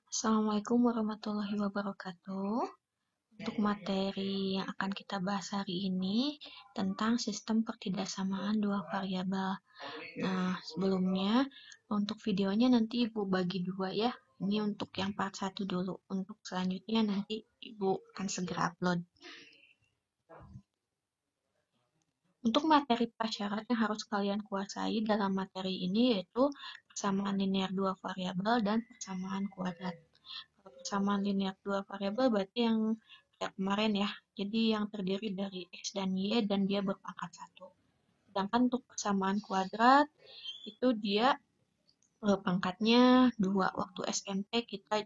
Assalamualaikum warahmatullahi wabarakatuh. Untuk materi yang akan kita bahas hari ini tentang sistem pertidaksamaan dua variabel. Nah, sebelumnya untuk videonya nanti Ibu bagi dua ya. Ini untuk yang part 1 dulu. Untuk selanjutnya nanti Ibu akan segera upload. Untuk materi prasyarat yang harus kalian kuasai dalam materi ini yaitu persamaan linear dua variabel dan persamaan kuadrat. Persamaan linear dua variabel berarti yang kayak kemarin ya. Jadi yang terdiri dari X dan Y dan dia berpangkat 1. Sedangkan untuk persamaan kuadrat itu dia pangkatnya 2. Waktu SMP kita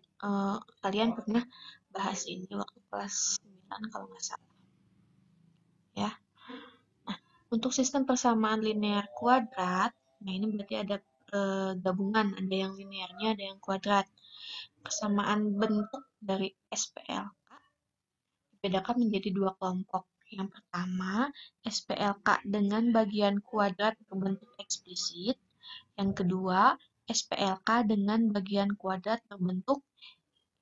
kalian pernah bahas ini waktu kelas 9 kalau nggak salah. Ya. Nah, untuk sistem persamaan linear kuadrat, nah ini berarti ada gabungan, ada yang linearnya, ada yang kuadrat. Persamaan bentuk dari SPLK dibedakan menjadi dua kelompok. Yang pertama, SPLK dengan bagian kuadrat berbentuk eksplisit. Yang kedua, SPLK dengan bagian kuadrat berbentuk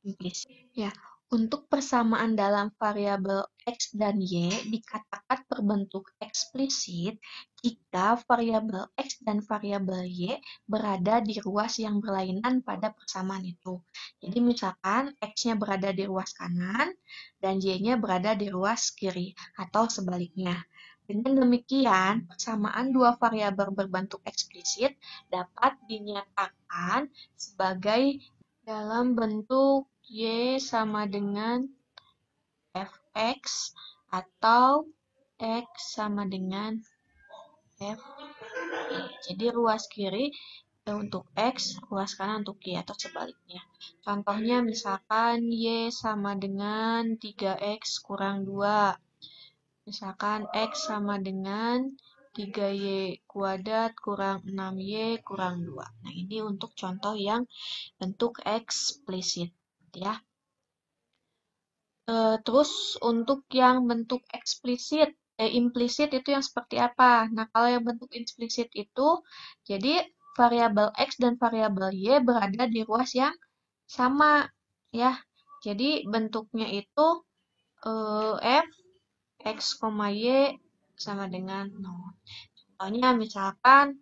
implisit. Ya, untuk persamaan dalam variabel X dan Y dikatakan berbentuk eksplisit jika variabel X dan variabel Y berada di ruas yang berlainan pada persamaan itu. Jadi misalkan X-nya berada di ruas kanan dan Y-nya berada di ruas kiri atau sebaliknya. Dengan demikian, persamaan dua variabel berbentuk eksplisit dapat dinyatakan sebagai dalam bentuk Y sama dengan Fx atau X sama dengan F. Jadi ruas kiri untuk X, ruas kanan untuk Y atau sebaliknya. Contohnya misalkan Y sama dengan 3X kurang 2. Misalkan X sama dengan 3Y kuadrat kurang 6Y kurang 2. Nah, ini untuk contoh yang bentuk eksplisit ya. Terus untuk yang bentuk eksplisit, implisit itu yang seperti apa? Nah, kalau yang bentuk implisit itu, jadi variabel X dan variabel Y berada di ruas yang sama, ya. Jadi bentuknya itu F, X, Y sama dengan 0. Contohnya misalkan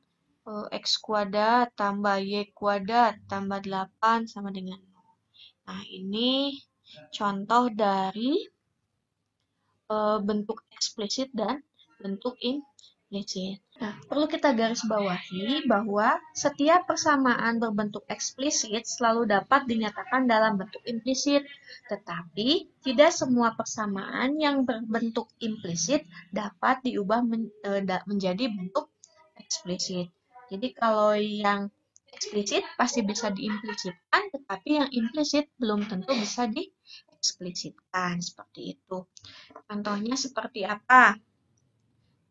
X kuadrat tambah Y kuadrat tambah 8 sama dengan 0. Nah, ini contoh dari bentuk eksplisit dan bentuk implisit. Nah, perlu kita garis bawahi bahwa setiap persamaan berbentuk eksplisit selalu dapat dinyatakan dalam bentuk implisit, tetapi tidak semua persamaan yang berbentuk implisit dapat diubah menjadi bentuk eksplisit. Jadi kalau yang eksplisit pasti bisa diimplisitkan, tetapi yang implisit belum tentu bisa dieksplisitkan, seperti itu. Contohnya seperti apa?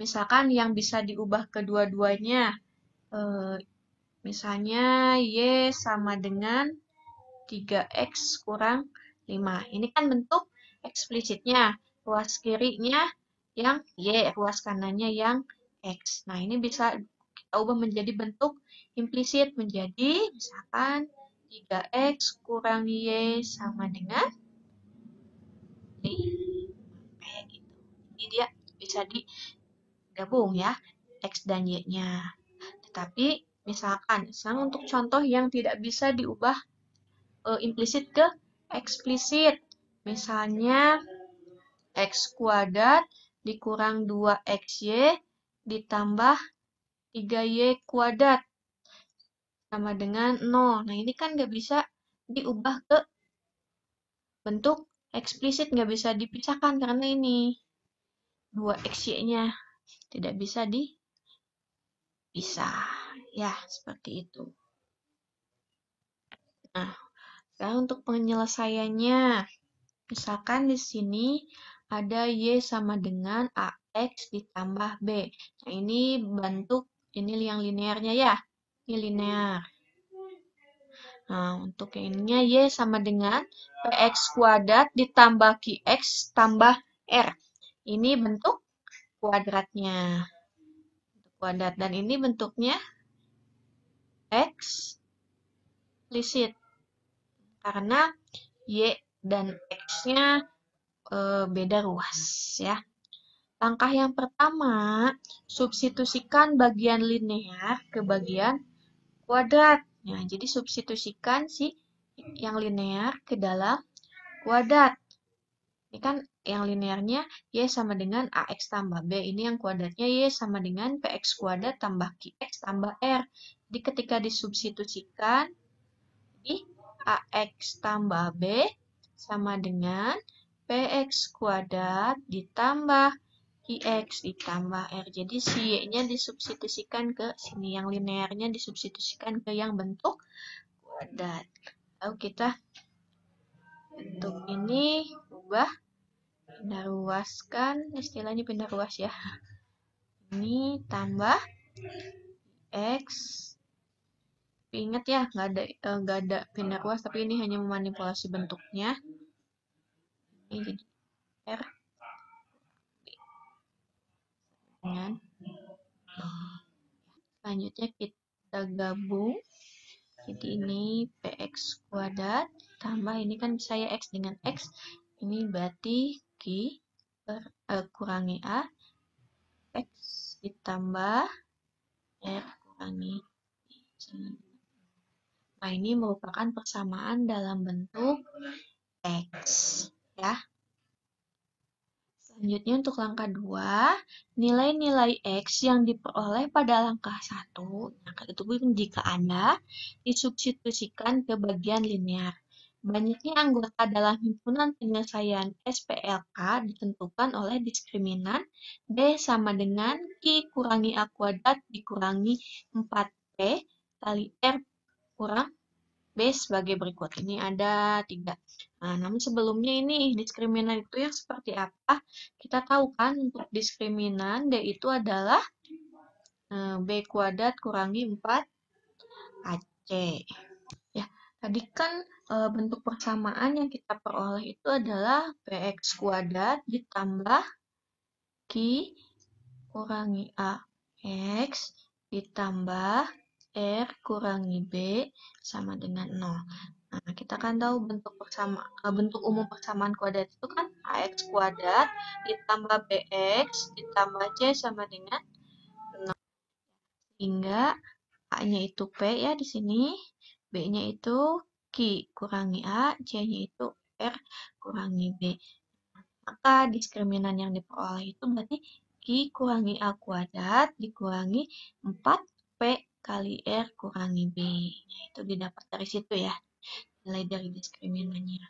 Misalkan yang bisa diubah kedua-duanya. Misalnya Y sama dengan 3X kurang 5. Ini kan bentuk eksplisitnya. Ruas kirinya yang Y, ruas kanannya yang X. Nah, ini bisa kita ubah menjadi bentuk implisit. Menjadi misalkan 3X kurang Y sama dengan kayak gitu. Jadi dia bisa digabung ya, X dan Y-nya. Tetapi misalkan untuk contoh yang tidak bisa diubah implisit ke eksplisit. Misalnya X kuadrat dikurang 2XY ditambah 3Y kuadrat sama dengan 0. Nah, ini kan nggak bisa diubah ke bentuk eksplisit, nggak bisa dipisahkan karena ini 2XY-nya tidak bisa dipisah. Ya, seperti itu. Nah, sekarang untuk penyelesaiannya. Misalkan di sini ada Y sama dengan AX ditambah B. Nah, ini bentuk, ini yang linearnya ya. Ini linear. Nah, untuk yang ininya Y sama dengan PX kuadrat ditambah QX tambah R. Ini bentuk kuadratnya. Kuadrat. Dan ini bentuknya eksplisit. karena Y dan X-nya beda ruas ya. Langkah yang pertama, substitusikan bagian linear ke bagian kuadrat. Nah, jadi substitusikan si yang linear ke dalam kuadrat. Ini kan yang linearnya Y sama dengan AX tambah B. Ini yang kuadratnya Y sama dengan PX kuadrat tambah QX tambah R. Jadi ketika disubstitusikan, jadi AX tambah B sama dengan PX kuadrat ditambah QX ditambah R. Jadi si Y-nya disubstitusikan ke sini. Yang linearnya disubstitusikan ke yang bentuk kuadrat. Lalu kita bentuk ini ubah, pindah ruaskan, istilahnya pindah ruas ya. Ini tambah X. Ingat ya, nggak ada pindah ruas, tapi ini hanya memanipulasi bentuknya. Ini jadi R dengan selanjutnya kita gabung. Jadi ini PX kuadrat tambah ini kan saya X dengan X. Ini berarti Q kurangi A X ditambah R kurangi I. Nah, ini merupakan persamaan dalam bentuk X ya. Selanjutnya untuk langkah 2, nilai-nilai X yang diperoleh pada langkah 1, itu pun jika ada, disubstitusikan ke bagian linear. Banyaknya anggota dalam himpunan penyelesaian SPLK ditentukan oleh diskriminan D sama dengan Q kurangi A kuadrat dikurangi 4P kali R kurang B sebagai berikut. Ini ada 3. Nah, namun sebelumnya ini diskriminan itu yang seperti apa? Kita tahu kan untuk diskriminan D itu adalah B kuadrat kurangi 4AC. Ya, tadi kan bentuk persamaan yang kita peroleh itu adalah PX kuadrat ditambah Q kurangi AX ditambah R kurangi B sama dengan 0. Nah, kita kan tahu bentuk umum persamaan kuadrat itu kan AX kuadrat ditambah BX ditambah C sama dengan 0. Sehingga A-nya itu P ya di sini, B-nya itu Q kurangi A, C-nya itu R kurangi B. Maka diskriminan yang diperoleh itu berarti Q kurangi A kuadrat dikurangi 4P kali R kurangi B. Nah, itu didapat dari situ ya, nilai dari diskriminannya.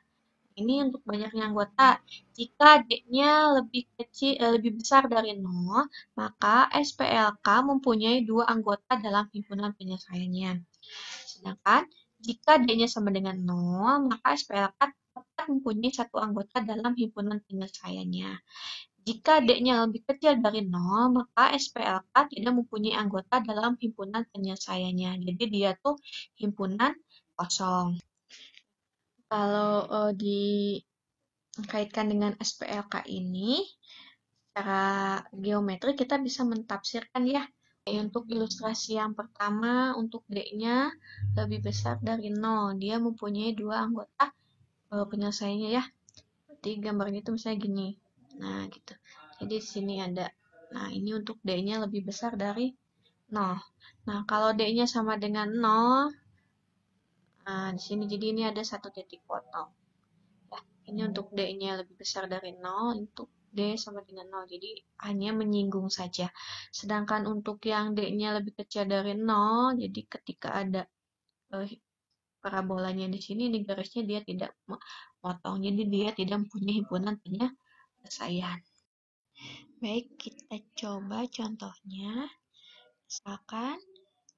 Ini untuk banyaknya anggota. Jika D-nya lebih besar dari 0, maka SPLK mempunyai 2 anggota dalam himpunan penyelesaiannya. Sedangkan jika D-nya sama dengan 0, maka SPLK tetap mempunyai 1 anggota dalam himpunan penyelesaiannya. Jika D-nya lebih kecil dari 0, maka SPLK tidak mempunyai anggota dalam himpunan penyelesaiannya. Jadi dia tuh himpunan kosong. Kalau dikaitkan dengan SPLK ini, secara geometri kita bisa mentafsirkan ya. Untuk ilustrasi yang pertama, untuk D-nya lebih besar dari 0. Dia mempunyai 2 anggota penyelesaiannya ya. Berarti gambarnya itu misalnya gini. Nah, gitu. Jadi di sini ada. Nah, ini untuk D-nya lebih besar dari 0. Nah, kalau D-nya sama dengan 0, nah di sini jadi ini ada 1 titik potong. Ya, ini untuk D-nya lebih besar dari 0, untuk D sama dengan 0. Jadi hanya menyinggung saja. Sedangkan untuk yang D-nya lebih kecil dari 0, jadi ketika ada parabolanya di sini, di garisnya dia tidak memotong. Jadi dia tidak mempunyai himpunan penyelesaian. Baik, kita coba contohnya. Misalkan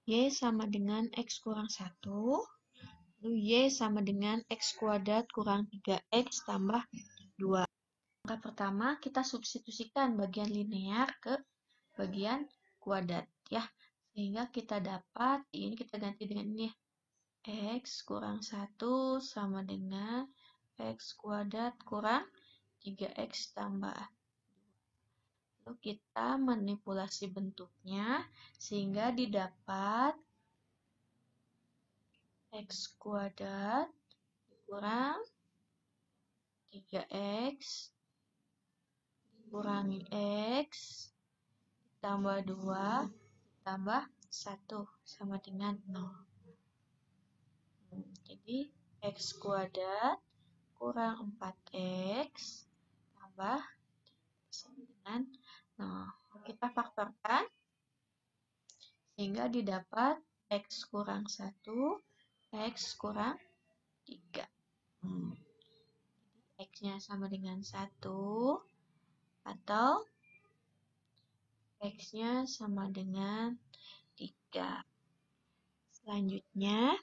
Y sama dengan X kurang 1, lalu Y sama dengan X kuadrat kurang 3X tambah 2. Langkah pertama, kita substitusikan bagian linear ke bagian kuadrat ya. Sehingga kita dapat, ini kita ganti dengan ini ya. X kurang 1 sama dengan X kuadrat kurang 3X tambah 2. Lalu kita manipulasi bentuknya sehingga didapat X kuadrat 3x kurangi x tambah 2 tambah 1 sama dengan 0. Jadi x kuadrat kurang 4x tambah sama dengan 0. Kita faktorkan sehingga didapat x kurang 1, x kurang 3. X-nya sama dengan 1 atau X-nya sama dengan 3. Selanjutnya,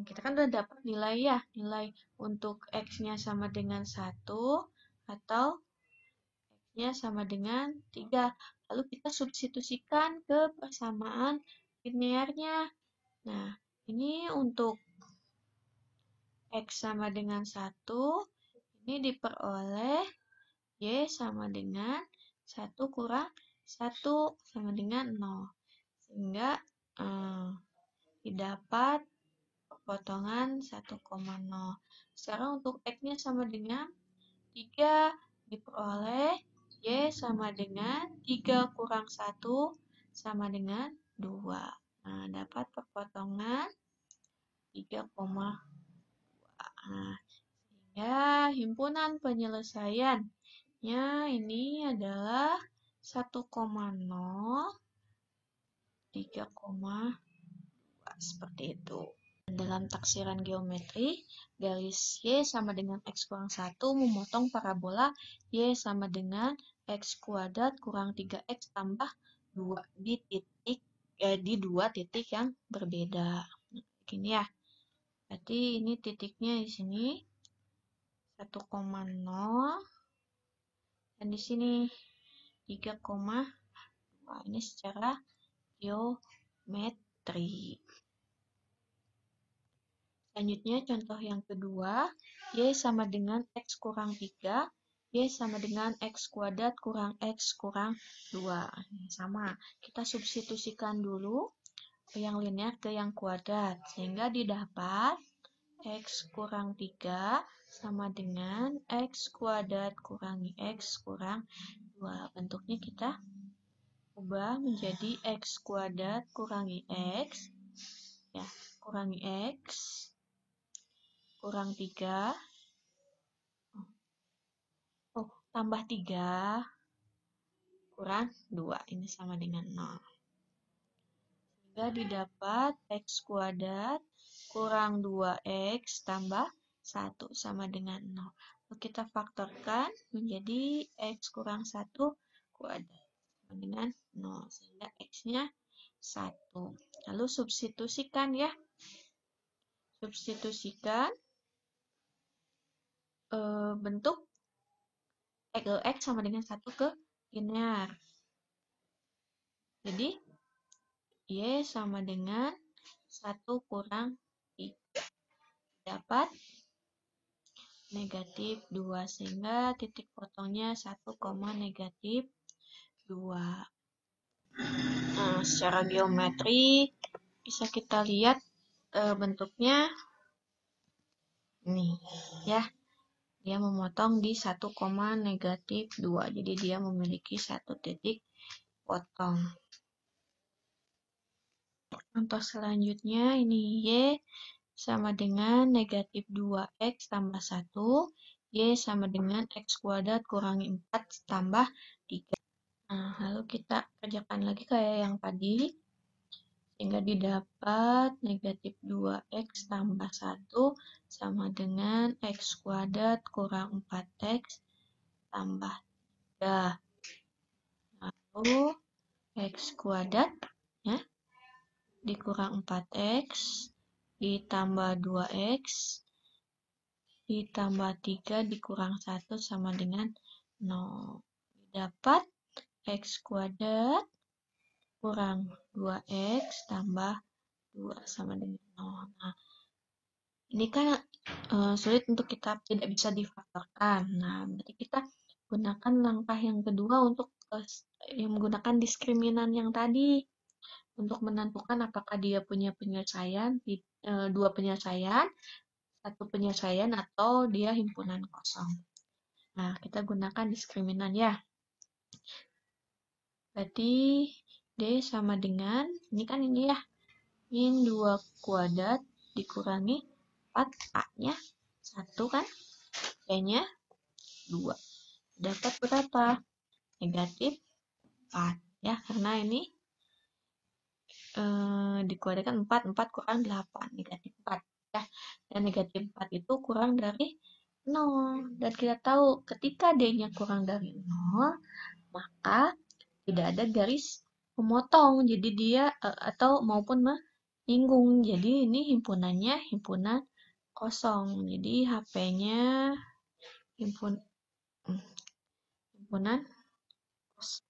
kita kan udah dapat nilai ya. Nilai untuk X-nya sama dengan 1 atau X-nya sama dengan 3. Lalu kita substitusikan ke persamaan linearnya. Nah, ini untuk X sama dengan 1, ini diperoleh Y sama dengan 1 kurang 1 sama dengan 0. Sehingga didapat potongan 1,0. Sekarang untuk X-nya sama dengan 3, diperoleh Y sama dengan 3 kurang 1 sama dengan 2. Nah, dapat perpotongan 3,2. Nah, sehingga himpunan penyelesaiannya ini adalah 1,0, 3,2 seperti itu. Dalam taksiran geometri, garis Y sama dengan X kurang 1 memotong parabola Y sama dengan X kuadrat kurang 3X tambah 2 di dua titik yang berbeda. Begini ya. Berarti ini titiknya di sini 1,0 dan di sini 3,2. Ini secara geometri. Selanjutnya contoh yang kedua, Y sama dengan X kurang 3, Y sama dengan X kuadrat kurang X kurang 2. Sama, kita substitusikan dulu yang linear ke yang kuadrat, sehingga didapat X kurang 3 sama dengan X kuadrat kurangi X kurang 2. Bentuknya kita ubah menjadi X kuadrat kurangi X, ya, kurangi X kurang 3, tambah 3 kurang 2, ini sama dengan 0. Sehingga didapat X kuadrat kurang 2X tambah 1 sama dengan 0. Lalu kita faktorkan menjadi X kurang 1 kuadrat sama dengan 0. Sehingga X-nya 1. Lalu substitusikan ya. Substitusikan bentuk X sama dengan 1 ke linear. Jadi, Y sama dengan 1 kurang 3. Dapat negatif 2. Sehingga titik potongnya 1, negatif 2. Nah, secara geometri bisa kita lihat bentuknya ini ya. Dia memotong di 1, negatif 2. Jadi dia memiliki satu titik potong. Contoh selanjutnya ini Y sama dengan negatif 2X tambah 1. Y sama dengan X kuadrat kurangi 4 tambah 3. Nah, lalu kita kerjakan lagi kayak yang tadi. Sehingga didapat negatif 2X tambah 1 sama dengan X kuadrat kurang 4X tambah 3. Lalu X kuadrat ya, dikurang 4X ditambah 2X ditambah 3 dikurang 1 sama dengan 0. Dapat X kuadrat kurang 2X tambah 2 sama dengan 0. Nah, ini kan sulit untuk kita tidak bisa difaktorkan. Nah, berarti kita gunakan langkah yang kedua untuk yang menggunakan diskriminan yang tadi untuk menentukan apakah dia punya penyelesaian, dua penyelesaian satu penyelesaian atau dia himpunan kosong. Nah, kita gunakan diskriminan ya. Berarti D sama dengan, ini kan ini ya, min 2 kuadrat dikurangi 4A-nya 1 kan, B-nya 2. Dapat berapa? Negatif 4. Ya, karena ini dikuadratkan 4 kurang 8, negatif 4. Ya, dan negatif 4 itu kurang dari 0. Dan kita tahu ketika D-nya kurang dari 0, maka tidak ada garis memotong. Jadi dia atau maupun menyinggung. Jadi ini himpunannya himpunan kosong. Jadi HP-nya himpunan kosong.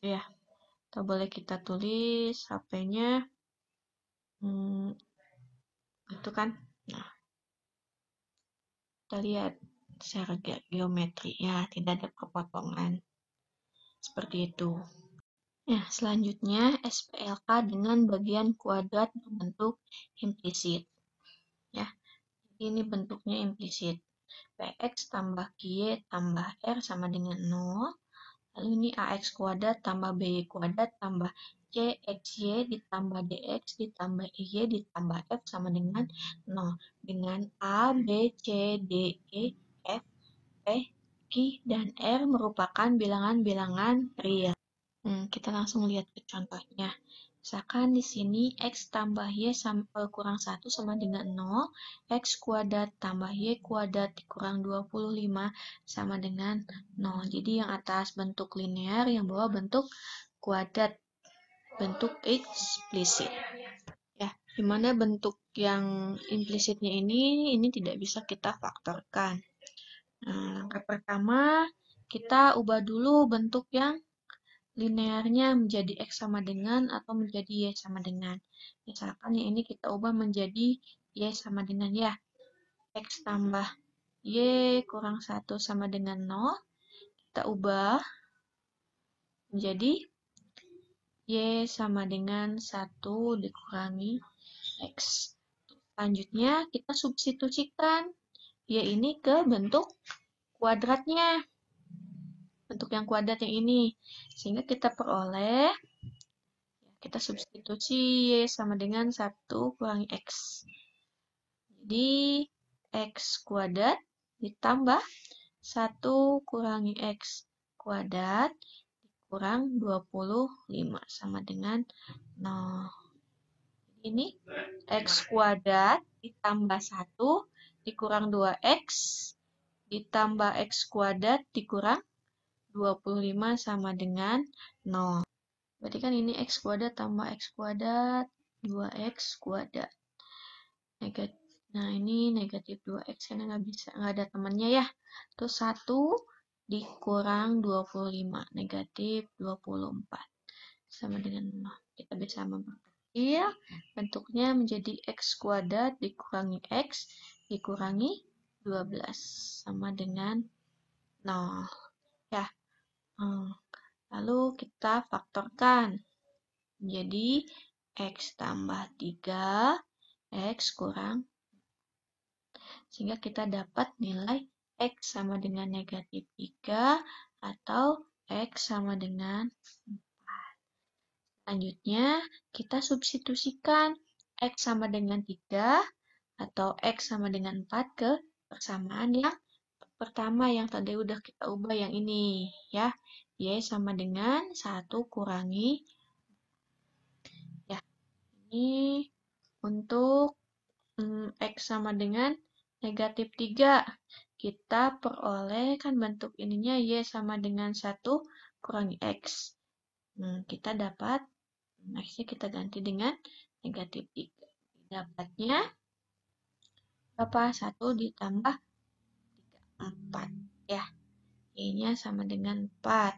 Ya, atau boleh kita tulis HP-nya itu kan. Nah, kita lihat secara geometri ya, tidak ada perpotongan seperti itu. Nah, selanjutnya SPLK dengan bagian kuadrat berbentuk implisit. Ya, ini bentuknya implisit. Px tambah Ky tambah R sama dengan 0. Lalu ini AX kuadrat tambah BY kuadrat tambah CXY ditambah DX ditambah IY ditambah F sama dengan 0. Dengan A, B, C, D, E, F, P, Q, dan R merupakan bilangan-bilangan real. Kita langsung lihat ke contohnya. Misalkan di sini X tambah Y kurang 1 sama dengan 0, X kuadrat tambah Y kuadrat dikurang 25 sama dengan 0. Jadi yang atas bentuk linear, yang bawah bentuk kuadrat, bentuk eksplisit. Ya, dimana bentuk yang implisitnya ini tidak bisa kita faktorkan. Nah, langkah pertama, kita ubah dulu bentuk yang linearnya menjadi X sama dengan atau menjadi Y sama dengan. Misalkan yang ini kita ubah menjadi Y sama dengan ya. X tambah Y kurang 1 sama dengan 0. Kita ubah menjadi Y sama dengan 1 dikurangi X. Selanjutnya kita substitusikan Y ini ke bentuk kuadratnya. Bentuk yang kuadrat yang ini. Sehingga kita peroleh, kita substitusi Y sama dengan 1 kurangi X. Jadi X kuadrat ditambah 1 kurangi X kuadrat dikurang 25 sama dengan 0. Ini X kuadrat ditambah 1 dikurang 2X ditambah X kuadrat dikurang 25 sama dengan 0. Berarti kan ini X kuadrat tambah X kuadrat 2X kuadrat. Nah, ini negatif 2X karena nggak ada temannya ya. Terus 1 dikurang 25, negatif 24. Sama dengan 0. Kita bisa memperkecil. Bentuknya menjadi X kuadrat dikurangi X dikurangi 12. Sama dengan 0. Ya. Lalu kita faktorkan. Jadi X tambah 3, X kurang. Sehingga kita dapat nilai X sama dengan negatif 3 atau X sama dengan 4. Selanjutnya kita substitusikan X sama dengan 3 atau X sama dengan 4 ke persamaan yang pertama yang tadi udah kita ubah yang ini ya. Y sama dengan 1 kurangi ya. Ini untuk X sama dengan negatif 3. Kita peroleh kan bentuk ininya Y sama dengan 1 kurangi X. Kita dapat, X-nya kita ganti dengan negatif 3. Dapatnya berapa? 1 ditambah 3, 4. Ya, Y-nya sama dengan 4.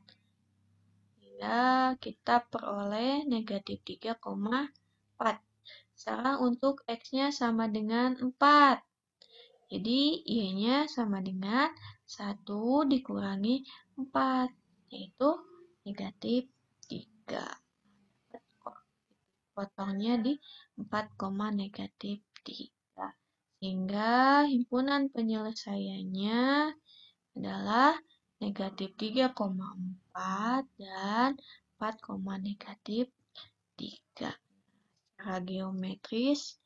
Hingga kita peroleh negatif 3,4. Sekarang untuk X-nya sama dengan 4. Jadi, Y-nya sama dengan 1 dikurangi 4, yaitu negatif 3. Potongnya di 4, negatif 3. Sehingga himpunan penyelesaiannya adalah negatif 3,4 dan 4, negatif 3. Secara geometris,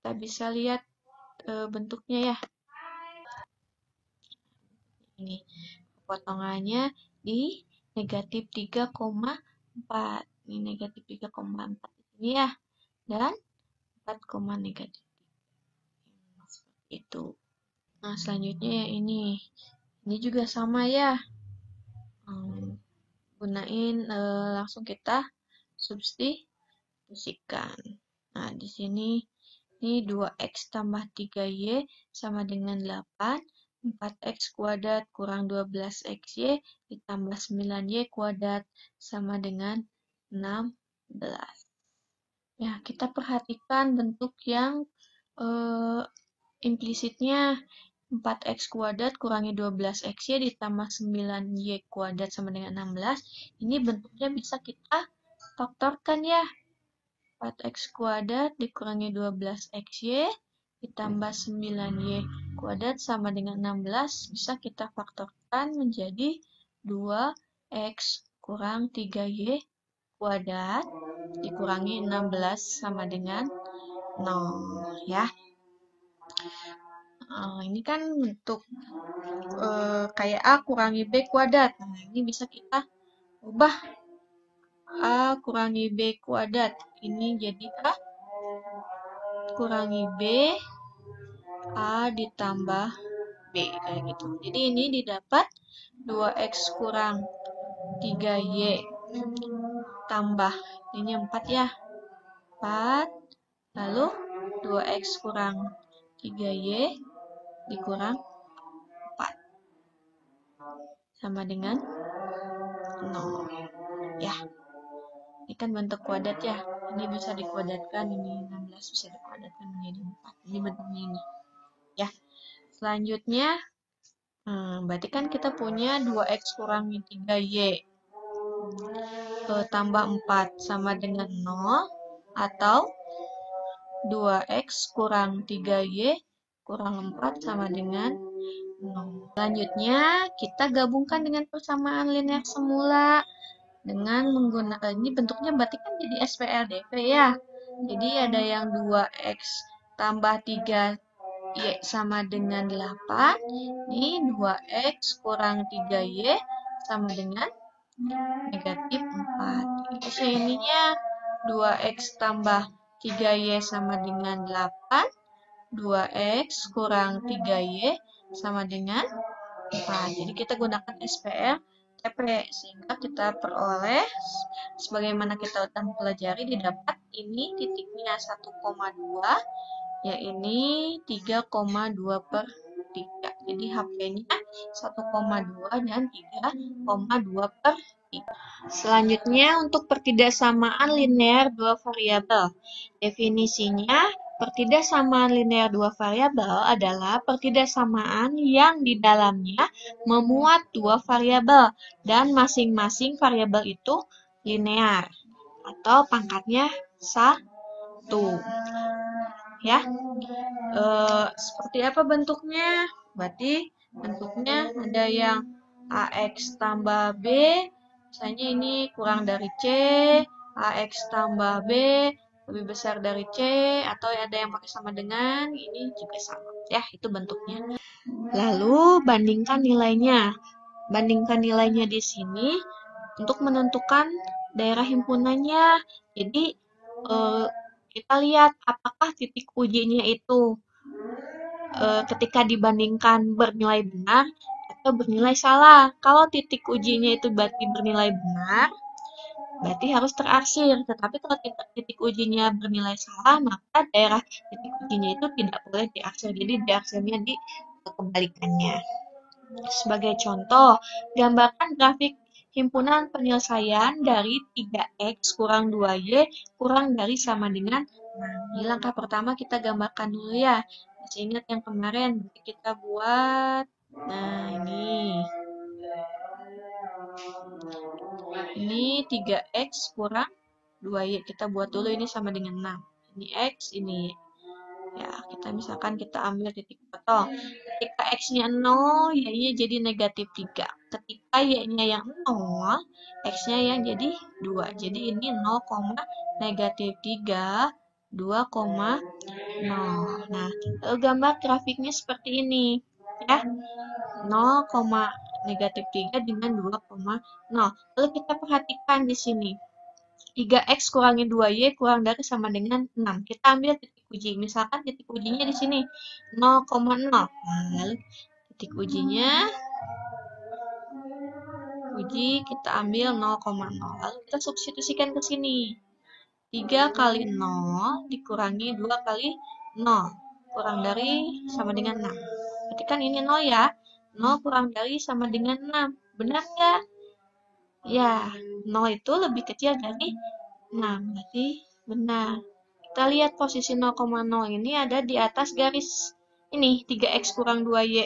kita bisa lihat bentuknya ya. Ini potongannya di negatif 3,4. Ini negatif 3,4 ini ya. Dan 4, negatif 3. Seperti itu. Nah, selanjutnya ya ini. Ini juga sama ya. Gunain langsung kita substitusikan. Nah, di sini ini 2x tambah 3y sama dengan 8. 4x kuadrat kurang 12xy ditambah 9y kuadrat sama dengan 16. Ya, kita perhatikan bentuk yang implisitnya 4x kuadrat kurangi 12xy ditambah 9y kuadrat sama dengan 16. Ini bentuknya bisa kita faktorkan ya. 4x kuadrat dikurangi 12xy ditambah 9y kuadrat sama dengan 16 bisa kita faktorkan menjadi 2x kurang 3y kuadrat dikurangi 16 sama dengan 0 ya. Ini kan bentuk kayak A kurangi B kuadrat. Nah, ini bisa kita ubah A kurangi B kuadrat. Ini jadi A kurangi B, A ditambah B, kayak gitu. Jadi ini didapat 2x kurang 3y tambah, ini 4 ya. 4, lalu 2x kurang 3y dikurang 4. Sama dengan 0. Ya. Ini kan bentuk kuadrat ya. Ini bisa dikuadratkan, ini 16 bisa dikuadratkan menjadi 4. Ini bentuknya ini. Ya. Selanjutnya, berarti kan kita punya 2x kurangi 3y tambah 4 sama dengan 0. Atau 2x kurang 3y kurang 4 sama dengan 0. Selanjutnya, kita gabungkan dengan persamaan linear semula dengan menggunakan, ini bentuknya berarti kan jadi SPLDV ya. Jadi ada yang 2x tambah 3y sama dengan 8. Ini 2x kurang 3y sama dengan negatif 4. Jadi ininya 2x tambah 3y sama dengan 8. 2x kurang 3y sama dengan 4. Jadi kita gunakan SPL TP sehingga kita peroleh sebagaimana kita udah pelajari didapat ini titiknya 1,2 ya ini 3,2 per 3. Jadi HP-nya 1,2 dan 3,2 per 3. Selanjutnya untuk pertidaksamaan linear dua variabel. Definisinya pertidaksamaan linear dua variabel adalah pertidaksamaan yang di dalamnya memuat dua variabel dan masing-masing variabel itu linear atau pangkatnya 1. Ya. Seperti apa bentuknya? Berarti bentuknya ada yang AX tambah B, misalnya ini kurang dari C, AX tambah B lebih besar dari C, atau ada yang pakai sama dengan, ini juga sama. Ya, itu bentuknya. Lalu, bandingkan nilainya. Bandingkan nilainya di sini untuk menentukan daerah himpunannya. Jadi, kita lihat apakah titik ujinya itu ketika dibandingkan bernilai benar atau bernilai salah. Kalau titik ujinya itu berarti bernilai benar, berarti harus terarsir. Tetapi kalau titik ujinya bernilai salah, maka daerah titik ujinya itu tidak boleh diarsir. Jadi diarsirnya di kebalikannya. Sebagai contoh, gambarkan grafik himpunan penyelesaian dari 3x kurang 2y kurang dari sama dengan 6. Di langkah pertama kita gambarkan dulu ya. Masih ingat yang kemarin, berarti kita buat, nah ini. Ini 3x kurang 2y. Kita buat dulu ini sama dengan 6. Ini x, ini y. Ya, misalkan kita ambil titik potong. Ketika X-nya 0, Y-nya jadi negatif 3. Ketika Y-nya yang 0, X-nya yang jadi 2. Jadi ini 0, negatif 3, 2,0. Nah, gambar grafiknya seperti ini. Ya, 0, negatif 3 dengan 2,0. Lalu kita perhatikan di sini. 3x kurangi 2y kurang dari sama dengan 6. Kita ambil titik uji. Misalkan titik ujinya di sini 0,0. Nah, lalu titik ujinya kita ambil 0,0. Lalu kita substitusikan ke sini. 3 kali 0 dikurangi 2 kali 0. Kurang dari sama dengan 6. Berarti kan ini 0 ya. 0 kurang dari sama dengan 6. Benar nggak? Ya, 0 itu lebih kecil dari 6. Berarti benar. Kita lihat posisi 0,0 ini ada di atas garis ini, 3x kurang 2y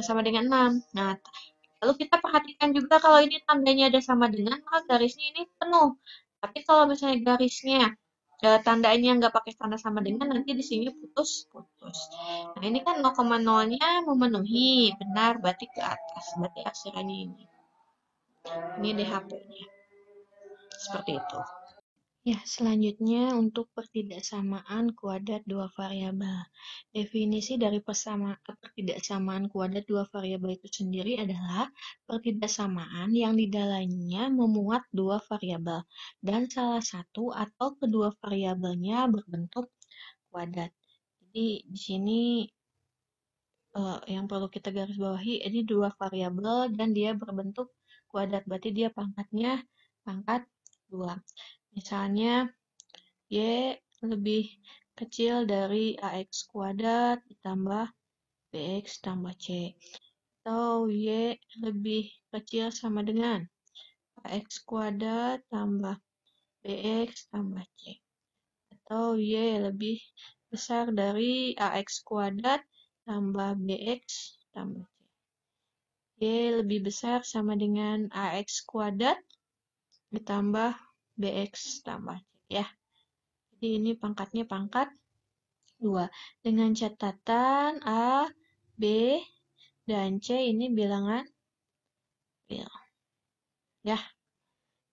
sama dengan 6. Nah, lalu kita perhatikan juga kalau ini tandanya ada sama dengan, maka garisnya ini penuh. Tapi kalau misalnya garisnya tandanya nggak pakai tanda sama dengan, nanti di sini putus-putus. Nah, ini kan 0,0-nya memenuhi, benar, berarti ke atas. Berarti akhirannya ini. Ini DHP-nya. Seperti itu. Ya, selanjutnya untuk pertidaksamaan kuadrat dua variabel. Definisi dari pertidaksamaan kuadrat dua variabel itu sendiri adalah pertidaksamaan yang di dalamnya memuat dua variabel dan salah satu atau kedua variabelnya berbentuk kuadrat. Jadi di sini yang perlu kita garis bawahi, ini dua variabel dan dia berbentuk kuadrat, berarti dia pangkatnya pangkat 2. Misalnya Y lebih kecil dari AX kuadrat ditambah BX tambah C. Atau Y lebih kecil sama dengan AX kuadrat tambah BX tambah C. Atau Y lebih besar dari AX kuadrat tambah BX tambah C. Y lebih besar sama dengan AX kuadrat ditambah BX tambah C. Ya. Jadi ini pangkatnya pangkat 2. Dengan catatan A, B, dan C ini bilangan real. Ya,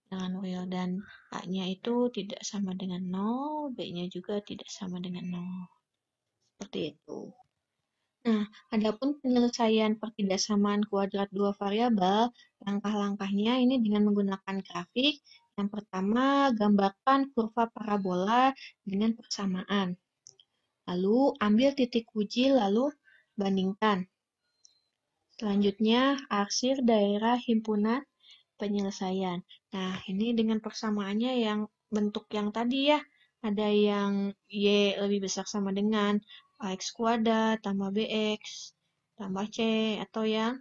bilangan real. Dan A-nya itu tidak sama dengan 0, B-nya juga tidak sama dengan 0. Seperti itu. Nah, adapun penyelesaian pertidaksamaan kuadrat dua variabel, langkah-langkahnya ini dengan menggunakan grafik. Yang pertama, gambarkan kurva parabola dengan persamaan. Lalu, ambil titik uji, lalu bandingkan. Selanjutnya, arsir daerah himpunan penyelesaian. Nah, ini dengan persamaannya yang bentuk yang tadi ya. Ada yang Y lebih besar sama dengan AX kuadrat tambah BX tambah C. Atau yang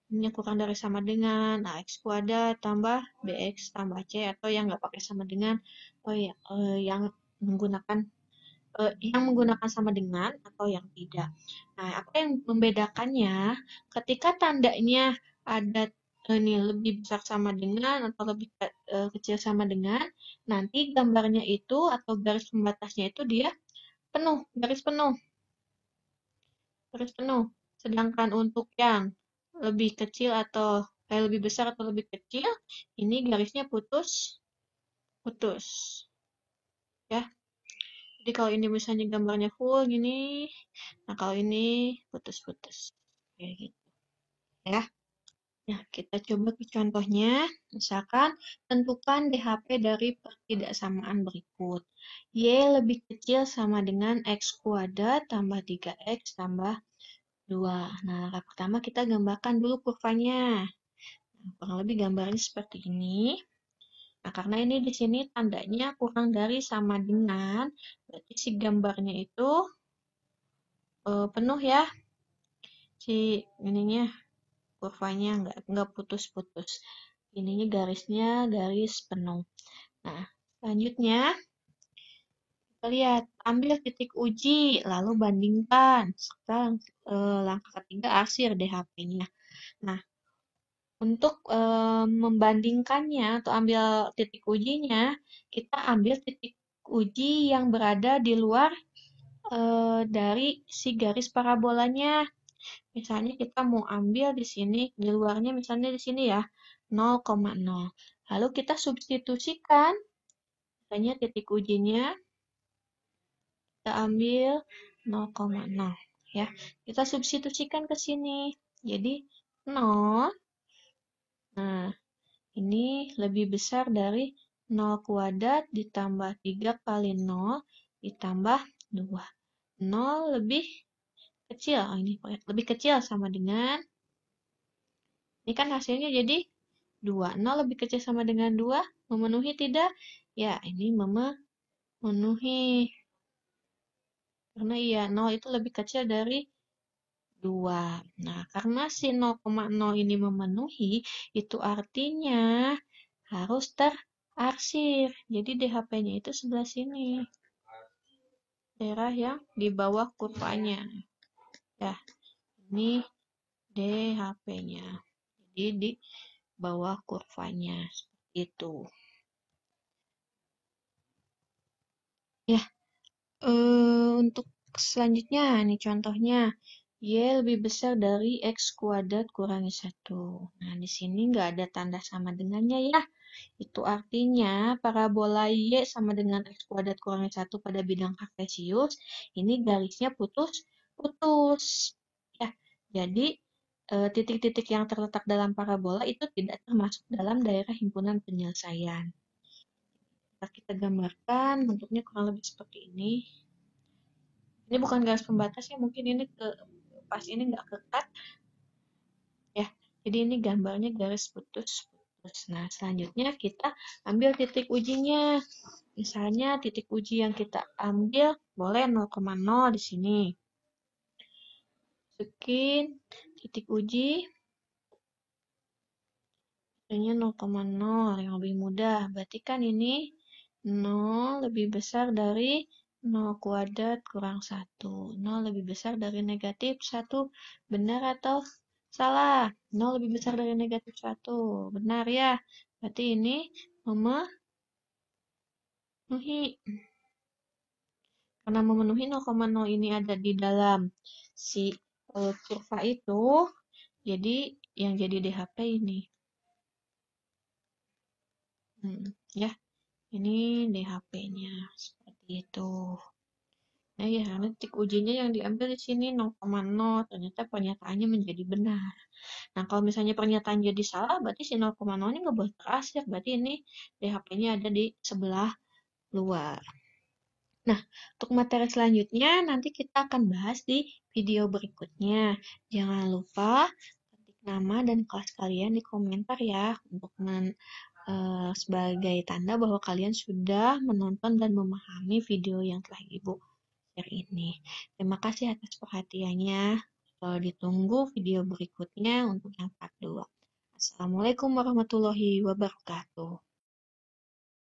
ini kurang dari sama dengan AX kuadrat tambah BX tambah C. Atau yang nggak pakai sama dengan, yang menggunakan sama dengan atau yang tidak. Nah, apa yang membedakannya? Ketika tandanya ada ini lebih besar sama dengan atau lebih kecil sama dengan, nanti gambarnya itu atau garis pembatasnya itu dia penuh, garis penuh. Sedangkan untuk yang lebih kecil atau lebih besar atau lebih kecil, ini garisnya putus. Ya. Jadi kalau ini misalnya gambarnya full gini, nah kalau ini putus-putus. Kayak gitu. Ya. Nah, kita coba ke contohnya. Misalkan, tentukan DHP dari pertidaksamaan berikut. Y lebih kecil sama dengan X kuadrat tambah 3X tambah 2. Nah, langkah pertama kita gambarkan dulu kurvanya. Nah, kurang lebih gambarnya seperti ini. Nah, karena ini di sini tandanya kurang dari sama dengan, berarti si gambarnya itu penuh ya. Si ininya kurvanya nggak putus-putus. Ininya garisnya garis penuh. Nah, selanjutnya kita lihat, ambil titik uji, lalu bandingkan. Sekarang langkah ketiga arsir DHP-nya. Nah, untuk membandingkannya atau ambil titik ujinya, kita ambil titik uji yang berada di luar dari si garis parabolanya. Misalnya kita mau ambil di sini, di luarnya misalnya di sini ya, 0,0. Lalu kita substitusikan, misalnya titik ujinya, kita ambil 0,0. Ya, kita substitusikan ke sini. Jadi 0. Nah, ini lebih besar dari 0 kuadrat ditambah 3 kali 0 ditambah 2. 0 lebih kecil. Ini lebih kecil sama dengan, ini kan hasilnya jadi 2. 0 lebih kecil sama dengan 2. Memenuhi tidak? Ya, ini memenuhi. Karena iya, 0 itu lebih kecil dari 2. Nah, karena si 0,0 ini memenuhi, itu artinya harus terarsir. Jadi DHP-nya itu sebelah sini. Daerah yang di bawah kurvanya. Ya, ini DHP-nya. Jadi di bawah kurvanya. Seperti itu. Ya, untuk selanjutnya, nih contohnya. Y lebih besar dari X kuadrat kurangi 1. Nah, di sini nggak ada tanda sama dengannya ya. Itu artinya parabola Y sama dengan X kuadrat kurangi 1 pada bidang kartesius, ini garisnya putus-putus. Ya, jadi titik-titik yang terletak dalam parabola itu tidak termasuk dalam daerah himpunan penyelesaian. Kita gambarkan bentuknya kurang lebih seperti ini. Ini bukan garis pembatas ya, mungkin ini pas ini nggak kekat. Ya, jadi ini gambarnya garis putus-putus. Nah, selanjutnya kita ambil titik ujinya. Misalnya titik uji yang kita ambil boleh 0,0 di sini. Masukin titik uji. Ini 0,0 yang lebih mudah. Berarti kan ini 0 lebih besar dari 0 kuadrat kurang 1. 0 lebih besar dari negatif 1. Benar atau salah? 0 lebih besar dari negatif 1. Benar ya? Berarti ini memenuhi. Karena memenuhi 0,0 ini ada di dalam si kurva itu, jadi yang jadi DHP ini. Ya, ini DHP-nya seperti itu. Nah, ya, karena titik ujinya yang diambil di sini 0,0, ternyata pernyataannya menjadi benar. Nah, kalau misalnya pernyataan jadi salah, berarti si 0,0 ini nggak boleh terasir, berarti ini DHP-nya ada di sebelah luar. Nah, untuk materi selanjutnya nanti kita akan bahas di video berikutnya. Jangan lupa ketik nama dan kelas kalian di komentar ya, untuk sebagai tanda bahwa kalian sudah menonton dan memahami video yang telah Ibu share ini. Terima kasih atas perhatiannya. Ditunggu video berikutnya untuk yang part 2. Assalamualaikum warahmatullahi wabarakatuh.